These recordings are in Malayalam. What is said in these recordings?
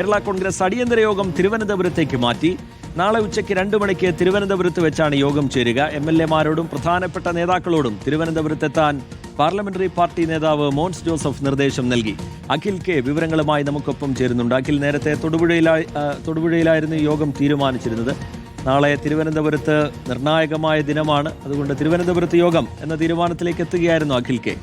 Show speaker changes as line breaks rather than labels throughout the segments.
കേരള കോൺഗ്രസ് അടിയന്തര യോഗം തിരുവനന്തപുരത്തേക്ക് മാറ്റി. നാളെ ഉച്ചയ്ക്ക് 2 മണിക്ക് തിരുവനന്തപുരത്ത് വെച്ചാണ് യോഗം ചേരുക. MLA-മാരോടും പ്രധാനപ്പെട്ട നേതാക്കളോടും തിരുവനന്തപുരത്തെത്താൻ പാർലമെന്ററി പാർട്ടി നേതാവ് മോൻസ് ജോസഫ് നിർദ്ദേശം നൽകി. അഖിൽ കെ വിവരങ്ങളുമായി നമുക്കൊപ്പം ചേരുന്നുണ്ട്. അഖിൽ, നേരത്തെ തൊടുപുഴയിലായിരുന്നു യോഗം തീരുമാനിച്ചിരുന്നത്. നാളെ തിരുവനന്തപുരത്ത് നിർണായകമായ ദിനമാണ്. അതുകൊണ്ട് തിരുവനന്തപുരത്ത് യോഗം എന്ന തീരുമാനത്തിലേക്ക് എത്തുകയായിരുന്നു അഖിൽ കെ.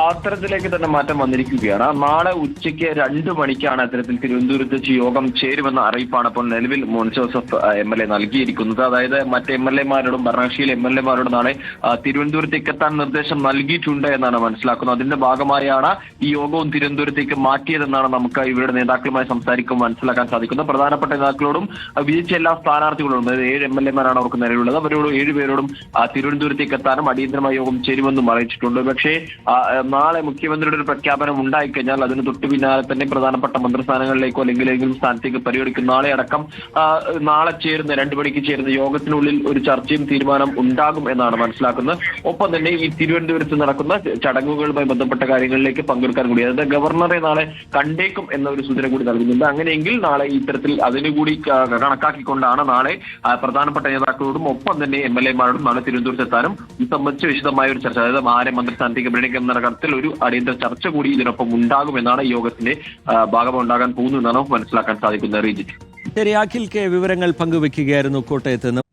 അത്തരത്തിലേക്ക് തന്നെ മാറ്റം വന്നിരിക്കുകയാണ്. നാളെ ഉച്ചയ്ക്ക് 2 മണിക്കാണ് അത്തരത്തിൽ തിരുവനന്തപുരത്ത് വെച്ച് യോഗം ചേരുമെന്ന അറിയിപ്പാണ് ഇപ്പോൾ നിലവിൽ മോൻസ് ജോസഫ് MLA നൽകിയിരിക്കുന്നത്. അതായത് മറ്റ് MLA-മാരോടും ഭരണകക്ഷിയിലെ MLA-മാരോടും നാളെ തിരുവനന്തപുരത്തേക്ക് എത്താൻ നിർദ്ദേശം നൽകിയിട്ടുണ്ട് എന്നാണ് മനസ്സിലാക്കുന്നത്. അതിന്റെ ഭാഗമായാണ് ഈ യോഗവും തിരുവനന്തപുരത്തേക്ക് മാറ്റിയതെന്നാണ് നമുക്ക് ഇവരുടെ നേതാക്കളുമായി സംസാരിക്കുമ്പോൾ മനസ്സിലാക്കാൻ സാധിക്കുന്നത്. പ്രധാനപ്പെട്ട നേതാക്കളോടും വിജയിച്ച എല്ലാ സ്ഥാനാർത്ഥികളോടും, അതായത് 7 MLA-മാരാണ് അവർക്ക് നിലവിലുള്ളത്, അവരോട് 7 പേരോടും തിരുവനന്തപുരത്തേക്ക് എത്താനും അടിയന്തരമായ യോഗം ചേരുമെന്നും അറിയിച്ചിട്ടുണ്ട്. പക്ഷേ നാളെ മുഖ്യമന്ത്രിയുടെ ഒരു പ്രഖ്യാപനം ഉണ്ടായിക്കഴിഞ്ഞാൽ അതിന് തൊട്ടു പിന്നാലെ തന്നെ പ്രധാനപ്പെട്ട മന്ത്രിസ്ഥാനങ്ങളിലേക്കോ അല്ലെങ്കിൽ ഏതെങ്കിലും സ്ഥാനത്തേക്ക് പരിഗണിക്കും. നാളെ അടക്കം നാളെ ചേരുന്ന 2 മണിക്ക് ചേരുന്ന യോഗത്തിനുള്ളിൽ ഒരു ചർച്ചയും തീരുമാനം ഉണ്ടാകും എന്നാണ് മനസ്സിലാക്കുന്നത്. ഒപ്പം തന്നെ ഈ തിരുവനന്തപുരത്ത് നടക്കുന്ന ചടങ്ങുകളുമായി ബന്ധപ്പെട്ട കാര്യങ്ങളിലേക്ക് പങ്കെടുക്കാൻ കൂടി, അതായത് ഗവർണറെ നാളെ കണ്ടേക്കും എന്ന ഒരു സൂചന കൂടി നൽകുന്നുണ്ട്. അങ്ങനെയെങ്കിൽ നാളെ ഇത്തരത്തിൽ അതിനുകൂടി കണക്കാക്കിക്കൊണ്ടാണ് നാളെ പ്രധാനപ്പെട്ട നേതാക്കളോടും ഒപ്പം തന്നെ MLA-മാരോടും നാളെ തിരുവനന്തപുരത്ത് എത്താനും ഇത് സംബന്ധിച്ച് വിശദമായ ഒരു ചർച്ച, അതായത് ആരെ മന്ത്രിസ്ഥാനത്തേക്ക് പരിഗണിക്കും എന്ന കാര്യത്തിൽ ഒരു അടിയന്തര ചർച്ച കൂടി ഇതിനൊപ്പം ഉണ്ടാകുമെന്നാണ് ഈ യോഗത്തിന്റെ ഭാഗമുണ്ടാകാൻ പോകുന്നു എന്നാണ് മനസ്സിലാക്കാൻ സാധിക്കുന്നത്. റീജിത്ത്.
ശരി, അഖിൽ കെ വിവരങ്ങൾ പങ്കുവെക്കുകയായിരുന്നു കോട്ടയത്ത് നിന്ന്.